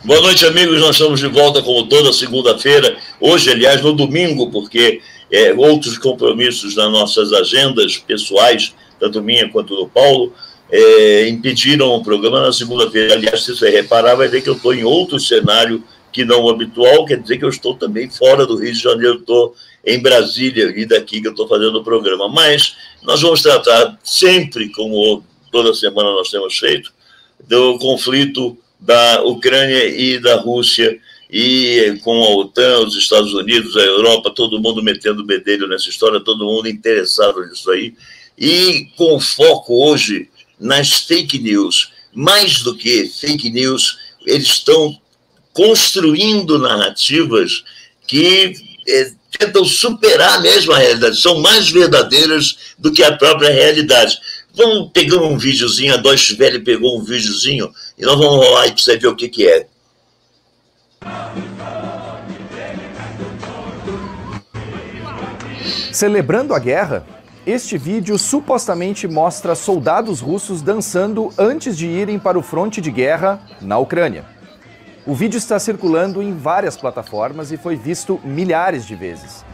Boa noite, amigos. Nós estamos de volta como toda segunda-feira. Hoje, aliás, no domingo, porque outros compromissos nas nossas agendas pessoais, tanto minha quanto do Paulo, impediram o programa na segunda-feira. Aliás, se você reparar, vai ver que eu estou em outro cenário que não o habitual, quer dizer que eu estou também fora do Rio de Janeiro, estou em Brasília e daqui que eu estou fazendo o programa. Mas nós vamos tratar sempre, como toda semana nós temos feito, do conflito da Ucrânia e da Rússia, e com a OTAN, os Estados Unidos, a Europa, todo mundo metendo o bedelho nessa história, todo mundo interessado nisso aí, e com foco hoje nas fake news. Mais do que fake news, eles estão construindo narrativas que tentam superar mesmo a realidade, são mais verdadeiras do que a própria realidade. Vamos pegar um videozinho, a Deutsche Welle pegou um videozinho, e nós vamos rolar aí para você ver o que é. Celebrando a guerra, este vídeo supostamente mostra soldados russos dançando antes de irem para o fronte de guerra na Ucrânia. O vídeo está circulando em várias plataformas e foi visto milhares de vezes.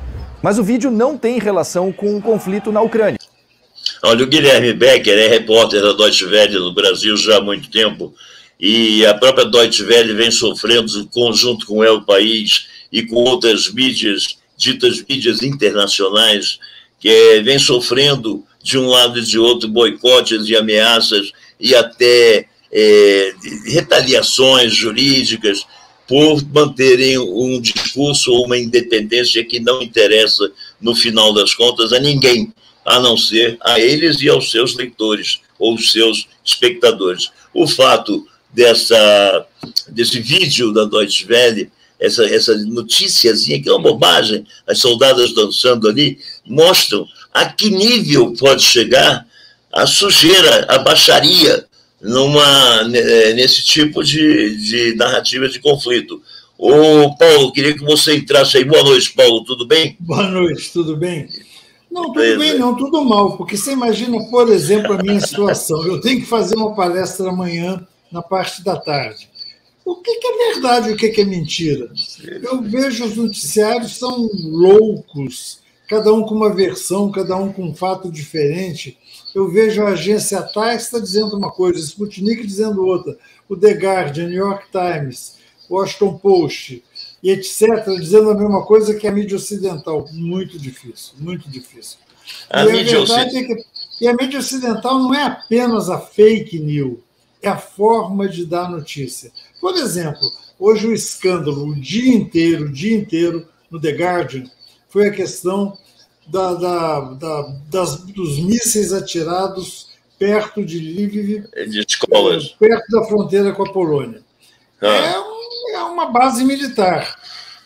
Mas o vídeo não tem relação com o conflito na Ucrânia. Olha, o Guilherme Becker é repórter da Deutsche Welle no Brasil já há muito tempo, e a própria Deutsche Welle vem sofrendo, conjunto com El País e com outras mídias, ditas mídias internacionais, que vem sofrendo de um lado e de outro boicotes e ameaças e até retaliações jurídicas por manterem um discurso ou uma independência que não interessa, no final das contas, a ninguém, a não ser a eles e aos seus leitores ou os seus espectadores. O fato desse vídeo da Deutsche Welle, essa noticiazinha, que é uma bobagem, as soldadas dançando ali, mostram a que nível pode chegar a sujeira, a baixaria, nesse tipo de narrativa de conflito. Ô, Paulo, queria que você entrasse aí. Boa noite, Paulo, tudo bem? Boa noite, tudo bem? Não, tudo bem, não, tudo mal, porque você imagina, por exemplo, a minha situação. Eu tenho que fazer uma palestra amanhã, na parte da tarde. O que é verdade e o que é mentira? Eu vejo os noticiários são loucos, cada um com uma versão, cada um com um fato diferente. Eu vejo a agência TASS está dizendo uma coisa, Sputnik dizendo outra, o The Guardian, New York Times, Washington Post, e etc., dizendo a mesma coisa que a mídia ocidental. Muito difícil, muito difícil. A verdade é que a mídia ocidental não é apenas a fake news, é a forma de dar notícia. Por exemplo, hoje o escândalo, o dia inteiro, no The Guardian, foi a questão dos mísseis atirados perto de Lviv, de escolas, perto da fronteira com a Polônia. É uma base militar.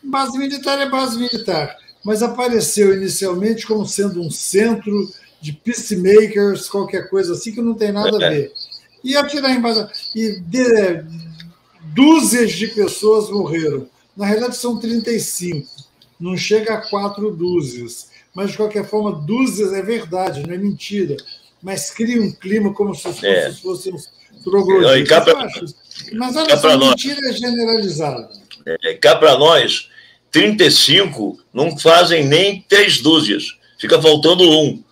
Base militar é base militar, mas apareceu inicialmente como sendo um centro de peacemakers, qualquer coisa assim, que não tem nada a ver. E atirar em base... dúzias de pessoas morreram. Na realidade, são 35. Não chega a 4 dúzias. Mas, de qualquer forma, dúzias é verdade, não é mentira. Mas cria um clima como se fossem uns trogloditas. Mas a mentira é generalizada. Cá para nós, 35 não fazem nem 3 dúzias. Fica faltando 1.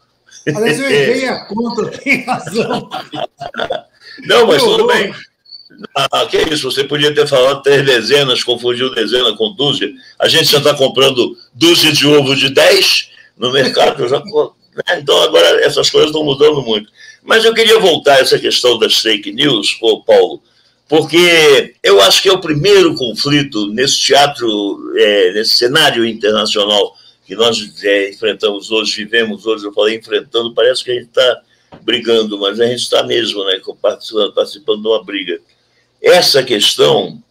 Aliás, eu errei a conta, tem razão. Não, mas tudo bem. Que isso, você podia ter falado 3 dezenas, confundiu dezena com dúzia. A gente já está comprando dúzia de ovo de 10 no mercado. Então, agora essas coisas estão mudando muito. Mas eu queria voltar a essa questão das fake news, Paulo, porque eu acho que é o primeiro conflito nesse teatro, nesse cenário internacional que nós enfrentamos hoje, vivemos hoje. Eu falei enfrentando, parece que a gente está brigando, mas a gente está mesmo, né, participando de uma briga. Essa questão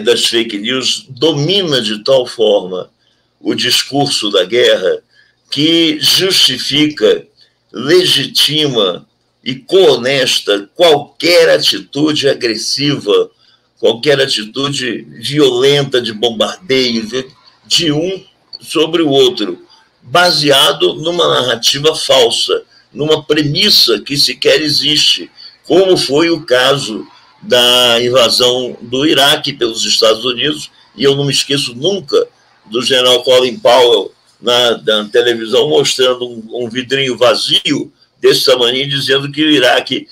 das fake news domina de tal forma o discurso da guerra que justifica, legitima e coonesta qualquer atitude agressiva, qualquer atitude violenta de bombardeio de um sobre o outro, baseado numa narrativa falsa, numa premissa que sequer existe, como foi o caso da invasão do Iraque pelos Estados Unidos, e eu não me esqueço nunca do general Colin Powell na televisão mostrando um vidrinho vazio desse tamanho, dizendo que o Iraque,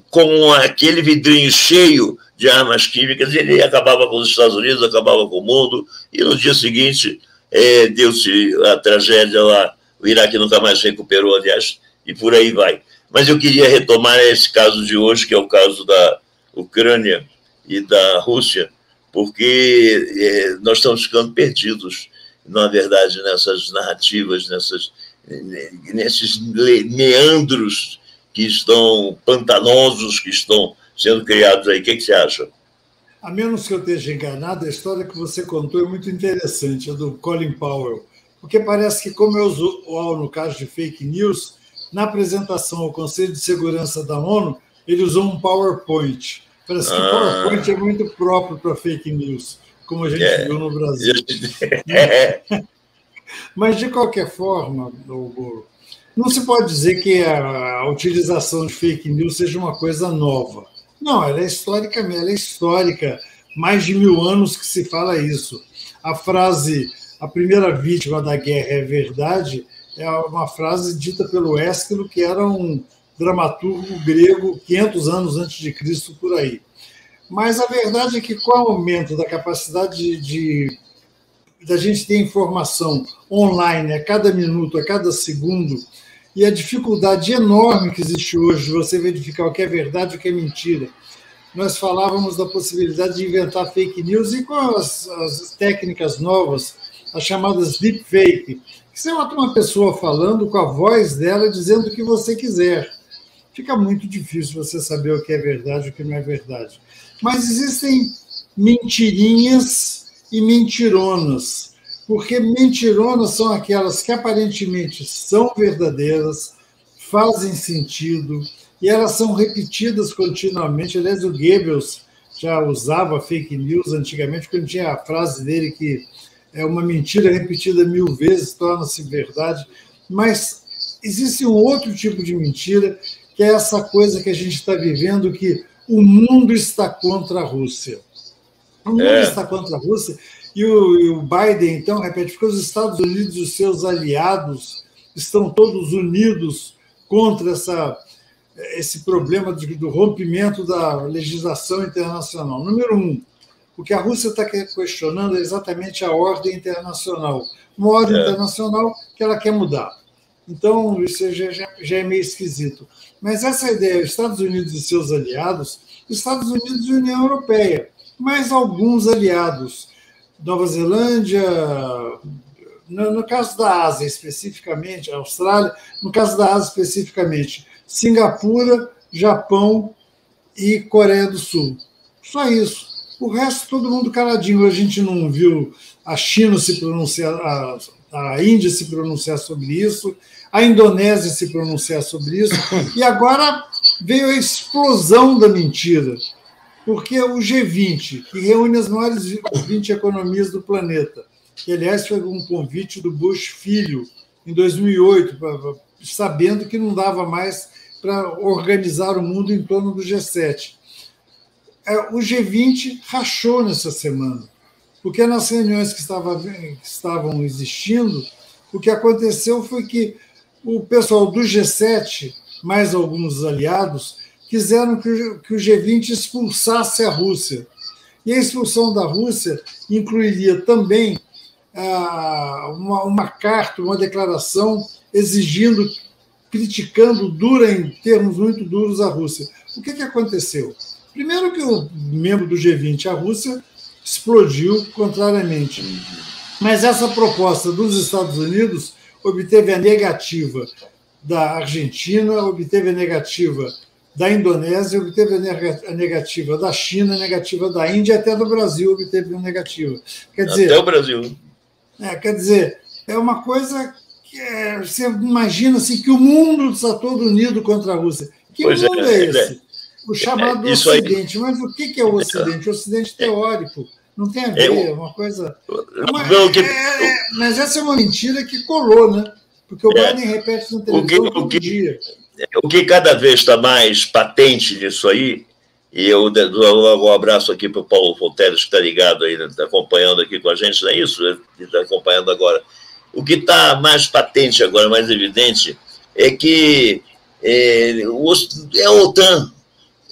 com aquele vidrinho cheio de armas químicas, ele acabava com os Estados Unidos, acabava com o mundo, e no dia seguinte deu-se a tragédia lá, o Iraque nunca mais recuperou, aliás, e por aí vai. Mas eu queria retomar esse caso de hoje, que é o caso da Ucrânia e da Rússia, porque nós estamos ficando perdidos, na verdade, nessas narrativas, nesses meandros que estão pantanosos, que estão sendo criados aí. O que você acha? A menos que eu esteja enganado, a história que você contou é muito interessante, a do Colin Powell, porque parece que, como é usual no caso de fake news, na apresentação ao Conselho de Segurança da ONU, ele usou um PowerPoint. Parece que PowerPoint é muito próprio para fake news, como a gente viu no Brasil. Mas, de qualquer forma, não se pode dizer que a utilização de fake news seja uma coisa nova. Não, ela é histórica. Mais de 1000 anos que se fala isso. A frase, a primeira vítima da guerra é verdade, é uma frase dita pelo Ésquilo, que era um dramaturgo grego 500 anos antes de Cristo, por aí. Mas a verdade é que, com o aumento da capacidade da gente ter informação online a cada minuto, a cada segundo, e a dificuldade enorme que existe hoje de você verificar o que é verdade e o que é mentira. Nós falávamos da possibilidade de inventar fake news, e com as técnicas novas, as chamadas deepfake, que você bota uma pessoa falando com a voz dela, dizendo o que você quiser. Fica muito difícil você saber o que é verdade e o que não é verdade. Mas existem mentirinhas e mentironas, porque mentironas são aquelas que aparentemente são verdadeiras, fazem sentido, e elas são repetidas continuamente. Aliás, o Goebbels já usava fake news antigamente, quando tinha a frase dele que é uma mentira repetida 1000 vezes, torna-se verdade. Mas existe um outro tipo de mentira, que é essa coisa que a gente está vivendo, que o mundo está contra a Rússia. O mundo está contra a Rússia, e o Biden, então, repete, porque os Estados Unidos e os seus aliados estão todos unidos contra esse problema do rompimento da legislação internacional. Número 1, o que a Rússia está questionando é exatamente a ordem internacional. Uma ordem internacional que ela quer mudar. Então, isso já é meio esquisito. Mas essa ideia, os Estados Unidos e seus aliados, Estados Unidos e União Europeia, mais alguns aliados, Nova Zelândia, no caso da Ásia especificamente, Austrália, no caso da Ásia especificamente, Singapura, Japão e Coreia do Sul. Só isso. O resto, todo mundo caladinho. A gente não viu a China se pronunciar, a Índia se pronunciar sobre isso, a Indonésia se pronunciar sobre isso, e agora veio a explosão da mentira, porque o G20, que reúne as maiores 20 economias do planeta, que, aliás, foi um convite do Bush filho, em 2008, sabendo que não dava mais para organizar o mundo em torno do G7. O G20 rachou nessa semana, porque nas reuniões que estavam existindo, o que aconteceu foi que o pessoal do G7, mais alguns aliados, quiseram que o G20 expulsasse a Rússia. E a expulsão da Rússia incluiria também uma carta, uma declaração exigindo, criticando em termos muito duros a Rússia. O que aconteceu? Primeiro que o membro do G20, a Rússia, explodiu contrariamente. Mas essa proposta dos Estados Unidos obteve a negativa da Argentina, obteve a negativa da Indonésia, obteve a negativa da China, a negativa da Índia, até do Brasil obteve a negativa. Quer dizer, até o Brasil. Quer dizer, é uma coisa que você imagina assim, que o mundo está todo unido contra a Rússia. Que mundo é esse? O chamado Ocidente. Aí. Mas o que é o Ocidente? O Ocidente teórico. Não tem a ver, é uma coisa... Mas essa é uma mentira que colou, né? Porque o Biden repete na televisão todo dia. O que cada vez está mais patente nisso aí E eu dou logo um abraço aqui para o Paulo Fonteles, que está ligado aí, está acompanhando aqui com a gente, não é isso? Ele está acompanhando agora. O que está mais patente agora, mais evidente, é que é a OTAN,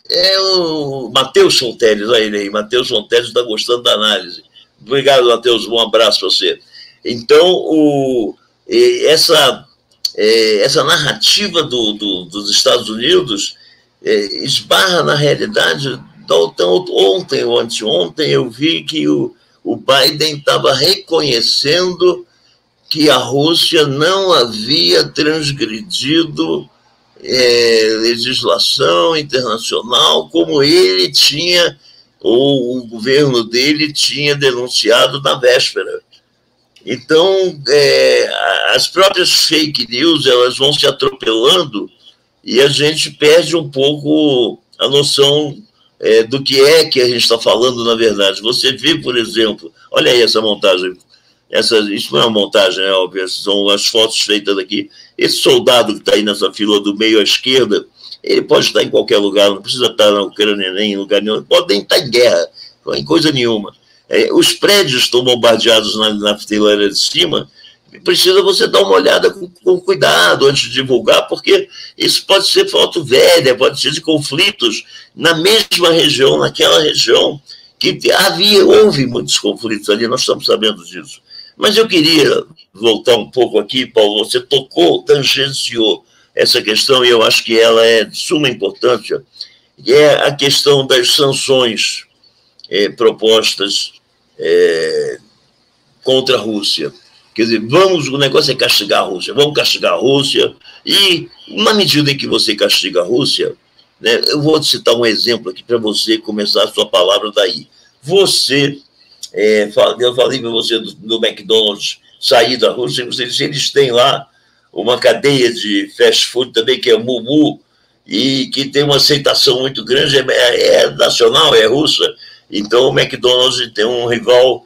é o Matheus Fonteles, olha ele aí, Matheus Fonteles está gostando da análise. Obrigado, Matheus, um abraço para você. Então, essa narrativa dos Estados Unidos esbarra na realidade. Ontem ou anteontem eu vi que o Biden estava reconhecendo que a Rússia não havia transgredido legislação internacional como ele tinha, ou o governo dele tinha denunciado na véspera. Então, as próprias fake news, elas vão se atropelando e a gente perde um pouco a noção do que é que a gente está falando, na verdade. Você vê, por exemplo, olha aí essa montagem, isso não é uma montagem, é óbvio, são as fotos feitas aqui. Esse soldado que está aí nessa fila do meio à esquerda, ele pode estar em qualquer lugar, não precisa estar na Ucrânia nem em lugar nenhum, pode nem estar em guerra, em coisa nenhuma. Os prédios estão bombardeados na fileira de cima, precisa você dar uma olhada com cuidado antes de divulgar, porque isso pode ser foto velha, pode ser de conflitos na mesma região, naquela região, que houve muitos conflitos ali, nós estamos sabendo disso. Mas eu queria voltar um pouco aqui, Paulo, você tangenciou essa questão, e eu acho que ela é de suma importância, que é a questão das sanções propostas contra a Rússia. Quer dizer, o negócio é castigar a Rússia, vamos castigar a Rússia, e na medida em que você castiga a Rússia, né, eu vou citar um exemplo aqui para você começar a sua palavra daí. Eu falei para você do McDonald's sair da Rússia, eles têm lá uma cadeia de fast food também, que é o Mumu, e que tem uma aceitação muito grande, é nacional, é russa. Então o McDonald's tem um rival,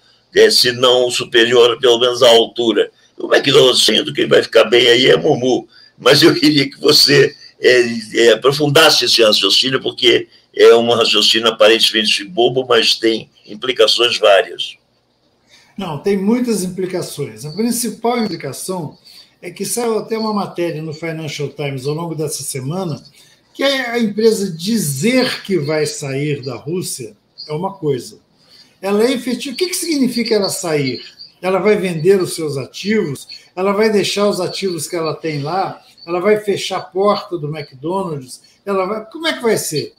se não superior, pelo menos à altura. O McDonald's, sendo que vai ficar bem aí, é Mumu. Mas eu queria que você aprofundasse esse raciocínio, porque é um raciocínio aparentemente bobo, mas tem implicações várias. Não, tem muitas implicações. A principal implicação é que saiu até uma matéria no Financial Times ao longo dessa semana, que a empresa dizer que vai sair da Rússia é uma coisa. Ela é efetiva. O que significa ela sair? Ela vai vender os seus ativos? Ela vai deixar os ativos que ela tem lá? Ela vai fechar a porta do McDonald's? Como é que vai ser?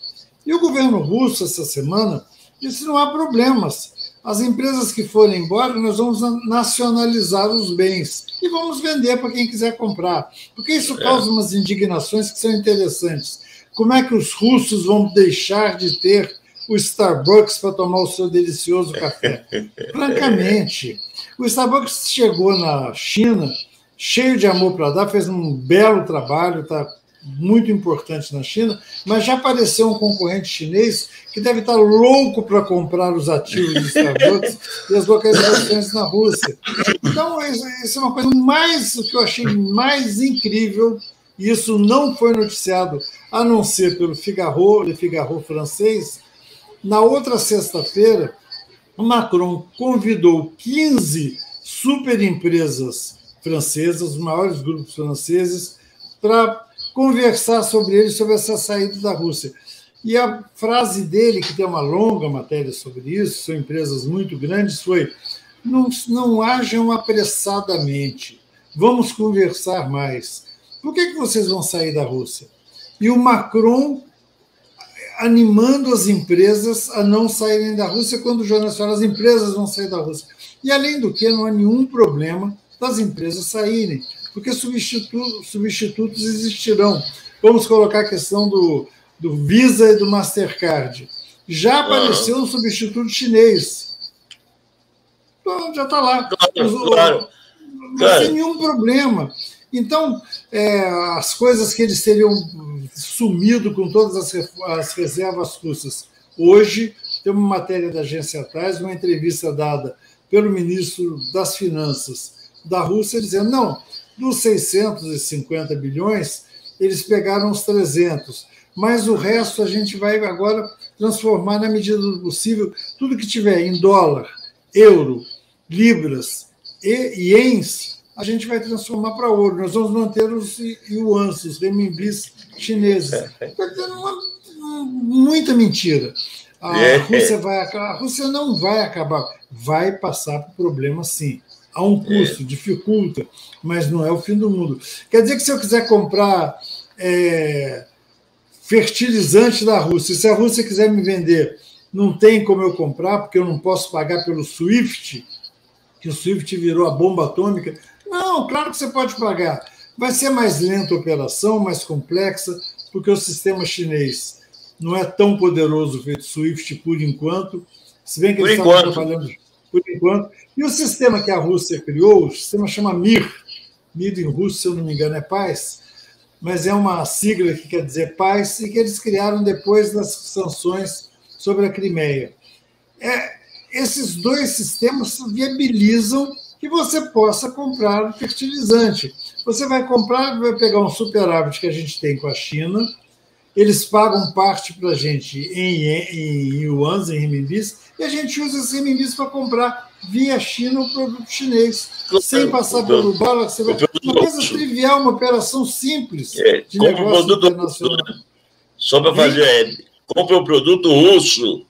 E o governo russo, essa semana, disse: não há problemas. As empresas que forem embora, nós vamos nacionalizar os bens e vamos vender para quem quiser comprar. Porque isso causa umas indignações que são interessantes. Como é que os russos vão deixar de ter o Starbucks para tomar o seu delicioso café? Francamente, o Starbucks chegou na China cheio de amor para dar, fez um belo trabalho, está muito importante na China, mas já apareceu um concorrente chinês que deve estar louco para comprar os ativos do Starbucks e as localizações na Rússia. Então, isso é uma coisa que eu achei mais incrível, e isso não foi noticiado, a não ser pelo Le Figaro francês. Na outra sexta-feira, o Macron convidou 15 superempresas francesas, os maiores grupos franceses, para conversar sobre essa saída da Rússia. E a frase dele, que tem uma longa matéria sobre isso, são empresas muito grandes, foi: não hajam apressadamente, vamos conversar mais. Por que vocês vão sair da Rússia? E o Macron animando as empresas a não saírem da Rússia, quando o jornalista fala: as empresas vão sair da Rússia. E, além do que, não há nenhum problema das empresas saírem, porque substitutos existirão. Vamos colocar a questão do Visa e do Mastercard. Já apareceu um substituto chinês. Então, já está lá. Claro. Não tem nenhum problema. Então, as coisas que eles teriam sumido com todas as reservas russas. Hoje, tem uma matéria da Agência Tais, uma entrevista dada pelo ministro das Finanças da Rússia, dizendo: não, dos 650 bilhões, eles pegaram os 300, mas o resto a gente vai agora transformar, na medida do possível, tudo que tiver em dólar, euro, libras e ienes, a gente vai transformar para ouro. Nós vamos manter os yuans, os renminbis chineses. Está tendo muita mentira. A Rússia não vai acabar, vai passar por problema, sim. Há um custo, dificulta, mas não é o fim do mundo. Quer dizer que se eu quiser comprar fertilizante da Rússia, se a Rússia quiser me vender, não tem como eu comprar, porque eu não posso pagar pelo SWIFT, que o SWIFT virou a bomba atômica. Não, claro que você pode pagar. Vai ser mais lenta a operação, mais complexa, porque o sistema chinês não é tão poderoso feito SWIFT por enquanto, se bem que eles estavam trabalhando por enquanto. E o sistema que a Rússia criou, o sistema chama MIR. MIR em russo, se eu não me engano, é paz, mas é uma sigla que quer dizer paz, e que eles criaram depois das sanções sobre a Crimeia. Esses dois sistemas viabilizam que você possa comprar fertilizante. Você vai comprar, vai pegar um superávit que a gente tem com a China, eles pagam parte para a gente em yuans, em renminbis, e a gente usa esses renminbis para comprar via China o produto chinês, sem passar pelo dólar. Uma coisa trivial, uma operação simples de negócio internacional. Só para fazer, compra o produto russo.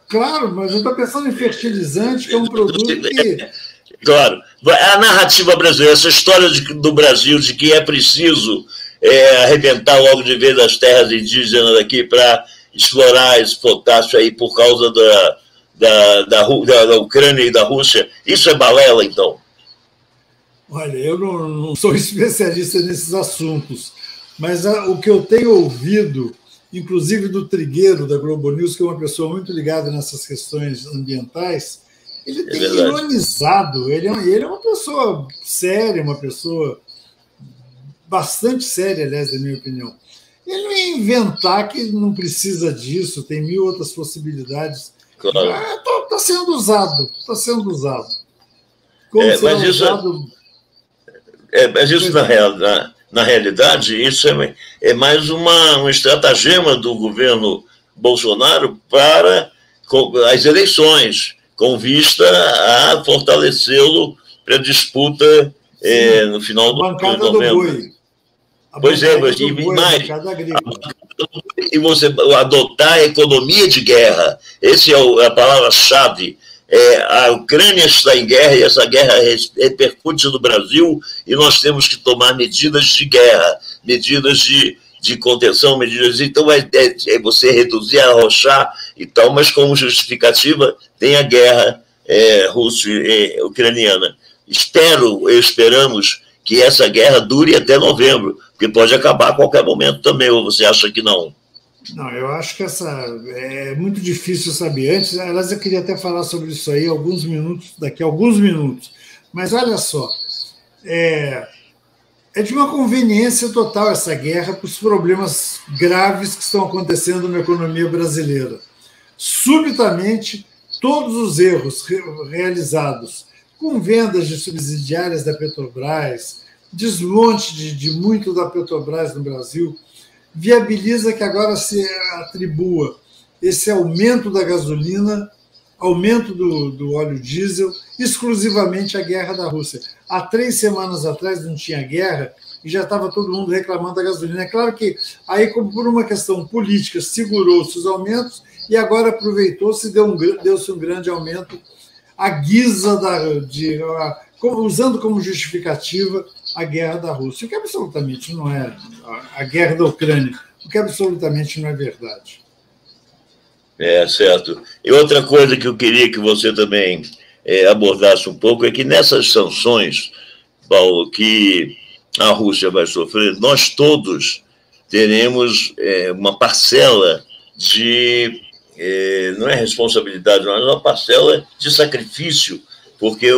Claro, mas eu estou pensando em fertilizante, que é um produto que... Claro. A narrativa brasileira, essa história do Brasil de que é preciso arrebentar logo de vez as terras indígenas aqui para explorar esse potássio aí por causa da Ucrânia e da Rússia, isso é balela, então? Olha, eu não sou especialista nesses assuntos, mas o que eu tenho ouvido, inclusive do Trigueiro, da Globo News, que é uma pessoa muito ligada nessas questões ambientais, ele tem ironizado, ele é uma pessoa séria, uma pessoa bastante séria, aliás, na minha opinião. Ele não ia inventar que não precisa disso, tem 1000 outras possibilidades. Claro. Está sendo usado, está sendo usado. Mas isso na realidade, isso é mais um estratagema do governo Bolsonaro para as eleições, com vista a fortalecê-lo para a disputa no final de novembro. Pois é, mas e você adotar a economia de guerra, essa é a palavra-chave. A Ucrânia está em guerra e essa guerra repercute no Brasil e nós temos que tomar medidas de guerra, medidas de contenção, medidas... Então, você reduzir, arrochar e tal, mas como justificativa tem a guerra russo-ucraniana. Esperamos que essa guerra dure até novembro, porque pode acabar a qualquer momento também, ou você acha que não? Não, eu acho que é muito difícil saber. Antes, aliás, eu queria até falar sobre isso aí daqui a alguns minutos. Mas olha só, é de uma conveniência total essa guerra para os problemas graves que estão acontecendo na economia brasileira. Subitamente, todos os erros realizados com vendas de subsidiárias da Petrobras, desmonte de muito da Petrobras no Brasil, viabiliza que agora se atribua esse aumento da gasolina, aumento do óleo diesel, exclusivamente à guerra da Rússia. Há 3 semanas atrás não tinha guerra e já estava todo mundo reclamando da gasolina. É claro que aí, como por uma questão política, segurou-se os aumentos e agora aproveitou-se e deu-se um grande aumento à guisa usando como justificativa a guerra da Rússia, o que absolutamente não é a guerra da Ucrânia, o que absolutamente não é verdade. Certo. E outra coisa que eu queria que você também abordasse um pouco é que nessas sanções, Paulo, que a Rússia vai sofrer, nós todos teremos uma parcela não é responsabilidade, mas uma parcela de sacrifício, porque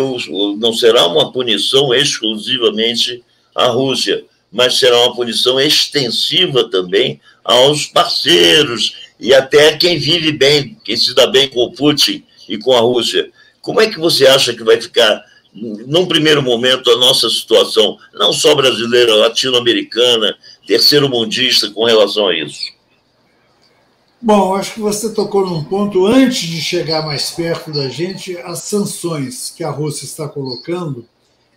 não será uma punição exclusivamente à Rússia, mas será uma punição extensiva também aos parceiros e até quem vive bem, quem se dá bem com o Putin e com a Rússia. Como é que você acha que vai ficar, num primeiro momento, a nossa situação, não só brasileira, latino-americana, terceiro-mundista, com relação a isso? Bom, acho que você tocou num ponto, antes de chegar mais perto da gente, as sanções que a Rússia está colocando,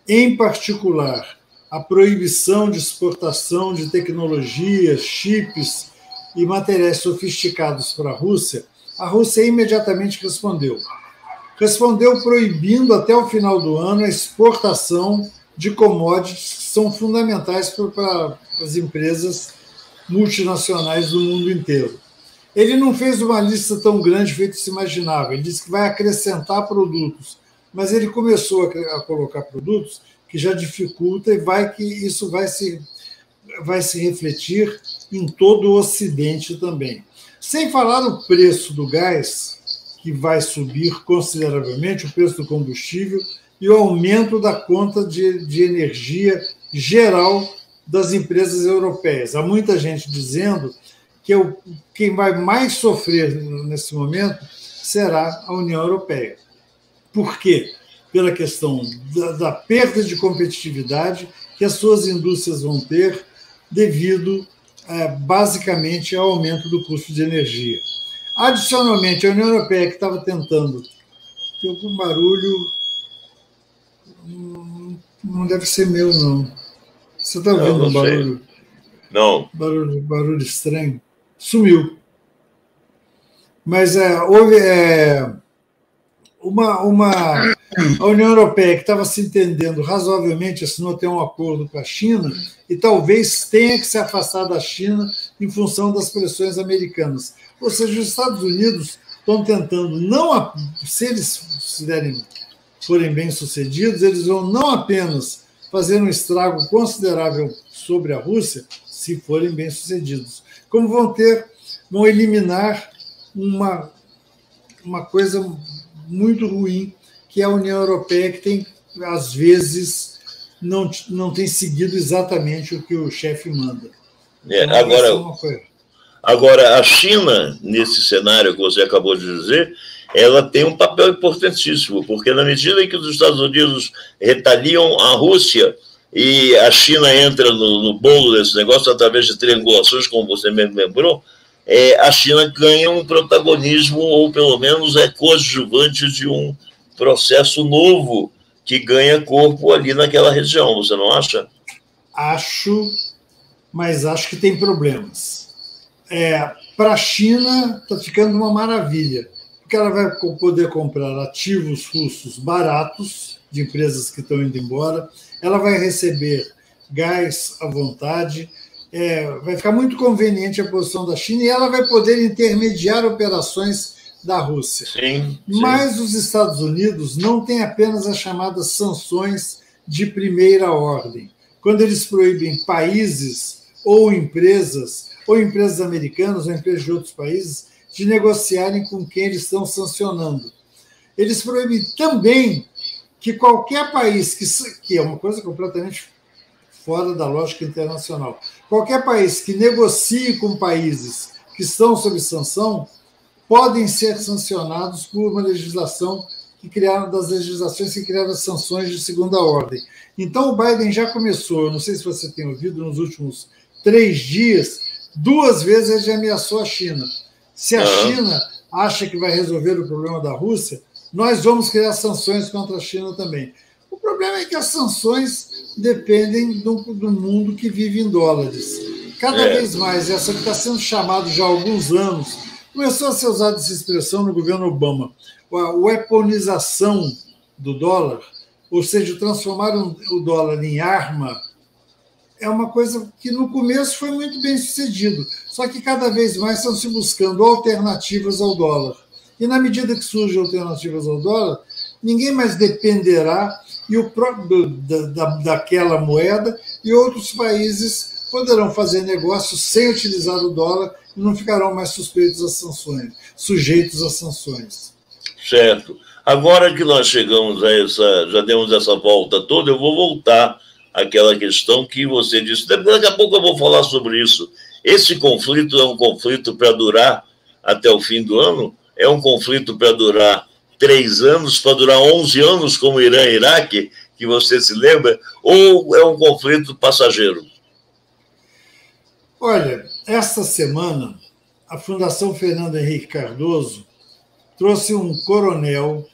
em particular, a proibição de exportação de tecnologias, chips e materiais sofisticados para a Rússia imediatamente respondeu. Respondeu proibindo até o final do ano a exportação de commodities que são fundamentais para as empresas multinacionais do mundo inteiro. Ele não fez uma lista tão grande feito se imaginava. Ele disse que vai acrescentar produtos, mas ele começou a colocar produtos que já dificulta e isso vai se refletir em todo o Ocidente também. Sem falar o preço do gás, que vai subir consideravelmente, o preço do combustível e o aumento da conta de energia geral das empresas europeias. Há muita gente dizendo que quem vai mais sofrer nesse momento será a União Europeia. Por quê? Pela questão da perda de competitividade que as suas indústrias vão ter devido, basicamente, ao aumento do custo de energia. Adicionalmente, a União Europeia, que estava tentando... Tem algum barulho... Não deve ser meu, não. Você está ouvindo um barulho? Não. Barulho estranho. Sumiu. Mas houve a União Europeia, que estava se entendendo razoavelmente, assinou até um acordo com a China e talvez tenha que se afastar da China em função das pressões americanas. Ou seja, os Estados Unidos estão tentando, se eles forem bem-sucedidos, eles vão não apenas fazer um estrago considerável sobre a Rússia, se forem bem-sucedidos, como vão eliminar uma coisa muito ruim, que é a União Europeia, que tem, às vezes, não tem seguido exatamente o que o chefe manda. Então, agora, a China, nesse cenário que você acabou de dizer, ela tem um papel importantíssimo, porque na medida em que os Estados Unidos retaliam a Rússia e a China entra no bolo desse negócio através de triangulações, como você mesmo lembrou, a China ganha um protagonismo, ou pelo menos é coadjuvante de um processo novo que ganha corpo ali naquela região, você não acha? Acho, mas acho que tem problemas. Para a China está ficando uma maravilha, porque ela vai poder comprar ativos russos baratos, de empresas que estão indo embora, ela vai receber gás à vontade, vai ficar muito conveniente a posição da China e ela vai poder intermediar operações da Rússia. Sim. Mas os Estados Unidos não têm apenas as chamadas sanções de primeira ordem. Quando eles proíbem países ou empresas americanas ou empresas de outros países de negociarem com quem eles estão sancionando. Eles proíbem também que qualquer país, que é uma coisa completamente fora da lógica internacional, qualquer país que negocie com países que estão sob sanção podem ser sancionados por uma legislação das legislações que criaram as sanções de segunda ordem. Então, o Biden já começou, eu não sei se você tem ouvido, nos últimos 3 dias, 2 vezes ele já ameaçou a China. Se a China acha que vai resolver o problema da Rússia, nós vamos criar sanções contra a China também. O problema é que as sanções dependem do mundo que vive em dólares. Cada vez mais, essa que está sendo chamada já há alguns anos, começou a ser usada essa expressão no governo Obama, a weaponização do dólar, ou seja, transformar o dólar em arma, é uma coisa que no começo foi muito bem sucedido, só que cada vez mais estão se buscando alternativas ao dólar. E na medida que surgem alternativas ao dólar, ninguém mais dependerá daquela moeda e outros países poderão fazer negócios sem utilizar o dólar e não ficarão mais sujeitos às sanções. Certo. Agora que nós chegamos já demos essa volta toda, eu vou voltar àquela questão que você disse. Daqui a pouco eu vou falar sobre isso. Esse conflito é um conflito para durar até o fim do ano? É um conflito para durar 3 anos, para durar 11 anos, como Irã e Iraque, que você se lembra? Ou é um conflito passageiro? Olha, esta semana a Fundação Fernando Henrique Cardoso trouxe um coronel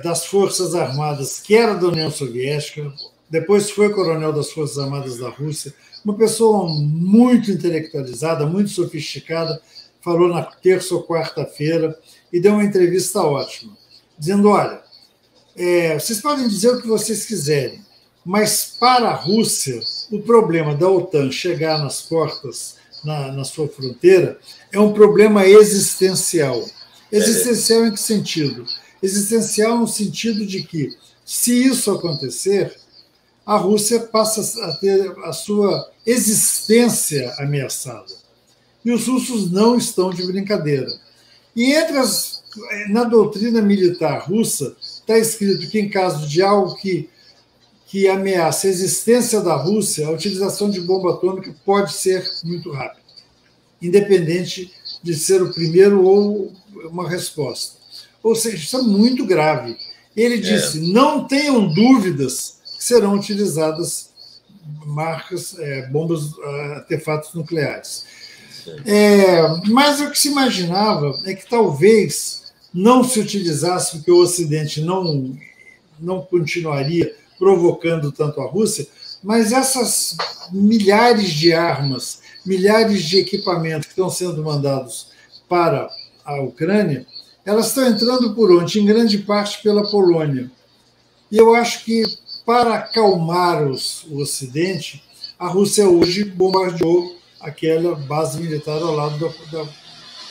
das Forças Armadas, que era da União Soviética, depois foi coronel das Forças Armadas da Rússia, uma pessoa muito intelectualizada, muito sofisticada, falou na terça ou quarta-feira e deu uma entrevista ótima, dizendo, olha, vocês podem dizer o que vocês quiserem, mas para a Rússia, o problema da OTAN chegar nas portas, na sua fronteira, é um problema existencial. Existencial em que sentido? Existencial no sentido de que, se isso acontecer, a Rússia passa a ter a sua existência ameaçada. E os russos não estão de brincadeira. E na doutrina militar russa, está escrito que, em caso de algo que ameaça a existência da Rússia, a utilização de bomba atômica pode ser muito rápida, independente de ser o primeiro ou uma resposta. Ou seja, isso é muito grave. Ele disse, não tenham dúvidas que serão utilizadas bombas, artefatos nucleares. Mas o que se imaginava é que talvez não se utilizasse, porque o Ocidente não continuaria provocando tanto a Rússia, mas essas milhares de armas, milhares de equipamentos que estão sendo mandados para a Ucrânia, elas estão entrando por onde? Em grande parte pela Polônia. E eu acho que, para acalmar o Ocidente, a Rússia hoje bombardeou aquela base militar ao lado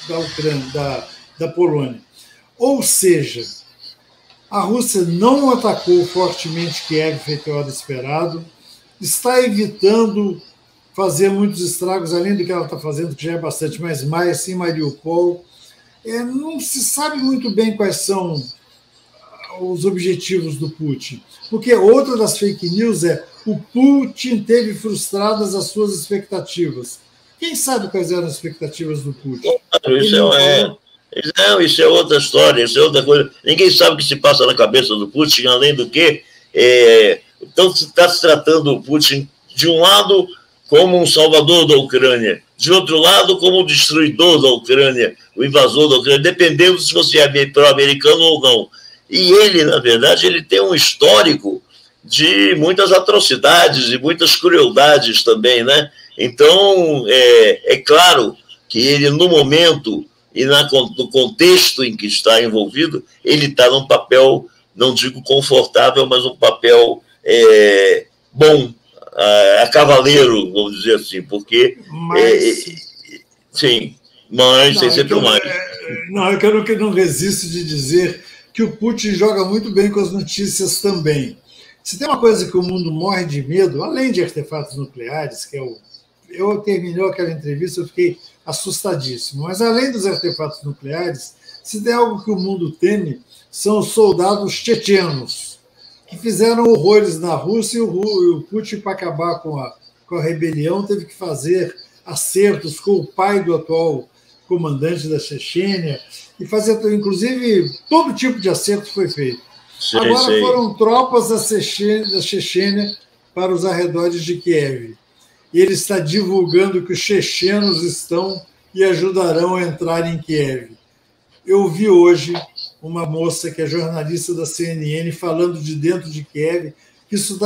da Ucrânia, da Polônia. Ou seja, a Rússia não atacou fortemente Kiev, feito era esperado, está evitando fazer muitos estragos, além do que ela está fazendo, que já é bastante, mas mais em Mariupol. Não se sabe muito bem quais são os objetivos do Putin, porque outra das fake news o Putin teve frustradas as suas expectativas. Quem sabe quais eram as expectativas do Putin? Isso é outra história, isso é outra coisa. Ninguém sabe o que se passa na cabeça do Putin, além do que então está se tratando o Putin, de um lado, como um salvador da Ucrânia, de outro lado, como um destruidor da Ucrânia, o invasor da Ucrânia, dependendo se você é pró-americano ou não. E ele, na verdade, ele tem um histórico de muitas atrocidades e muitas crueldades também, né? Então, é claro que ele, no momento e no contexto em que está envolvido, ele está num papel, não digo confortável, mas um papel bom, a cavaleiro, vamos dizer assim, porque... sim, mas tem sempre mais. Eu que não resisto de dizer que o Putin joga muito bem com as notícias também. Se tem uma coisa que o mundo morre de medo, além de artefatos nucleares, que eu terminou aquela entrevista, eu fiquei assustadíssimo, mas além dos artefatos nucleares, se tem algo que o mundo teme, são os soldados chechenos, que fizeram horrores na Rússia, e o Putin, para acabar com a rebelião, teve que fazer acertos com o pai do atual comandante da Chechênia, e fazer, inclusive, todo tipo de acerto foi feito. Agora foram tropas da Chechênia para os arredores de Kiev. E ele está divulgando que os chechenos estão e ajudarão a entrar em Kiev. Eu vi hoje uma moça que é jornalista da CNN falando de dentro de Kiev que isso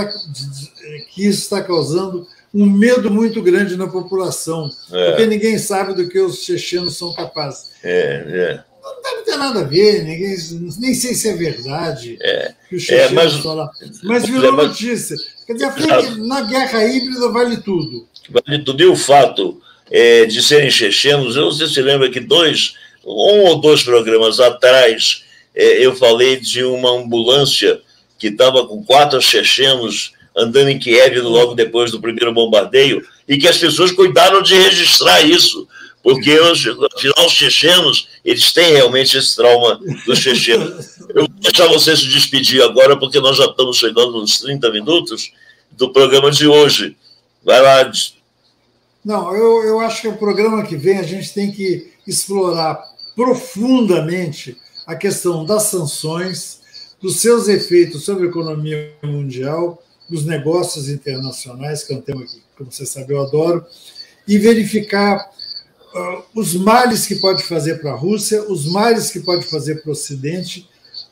está causando um medo muito grande na população, porque ninguém sabe do que os chechenos são capazes. Não deve ter nada a ver, nem sei se é verdade que os chechenos estão lá. Mas virou notícia. Quer dizer, na guerra híbrida vale tudo. Vale tudo. E o fato de serem chechenos, eu não sei se você lembra que um ou dois programas atrás, eu falei de uma ambulância que estava com 4 chechenos andando em Kiev logo depois do primeiro bombardeio, e que as pessoas cuidaram de registrar isso, porque, afinal, os chechenos, eles têm realmente esse trauma dos chechenos. Eu vou deixar você se despedir agora, porque nós já estamos chegando nos 30 minutos do programa de hoje. Vai lá. Não, eu acho que o programa que vem a gente tem que explorar profundamente a questão das sanções, dos seus efeitos sobre a economia mundial, dos negócios internacionais, que é um tema que, como você sabe, eu adoro, e verificar os males que pode fazer para a Rússia, os males que pode fazer para o Ocidente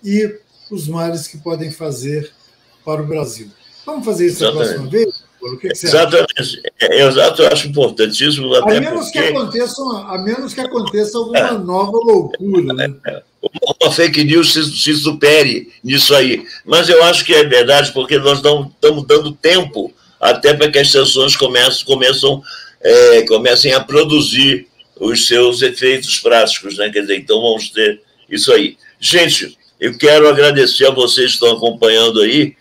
e os males que podem fazer para o Brasil. Vamos fazer isso a próxima vez? O que você Exatamente. Exato, eu acho importantíssimo. Até a menos que aconteça alguma nova loucura. Né? Uma fake news se supere nisso aí. Mas eu acho que é verdade, porque nós não estamos dando tempo até para que as sanções comecem a produzir os seus efeitos práticos, né? Quer dizer, então vamos ter isso aí. Gente, eu quero agradecer a vocês que estão acompanhando aí.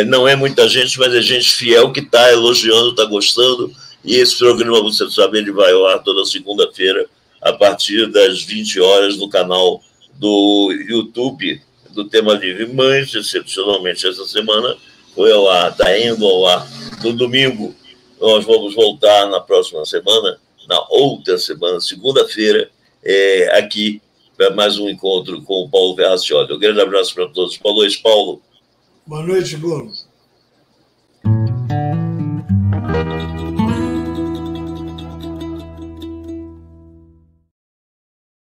Não é muita gente, mas é gente fiel que está elogiando, está gostando. E esse programa, você sabe, ele vai ao ar toda segunda-feira, a partir das 20 horas, no canal do YouTube do Tema Livre. Mas, excepcionalmente, essa semana foi ao ar, está indo ao ar no domingo. Nós vamos voltar na próxima semana, na outra semana, segunda-feira, aqui, para mais um encontro com o Paulo Verracioli. Um grande abraço para todos. Boa noite, Paulo. Boa noite, Bruno.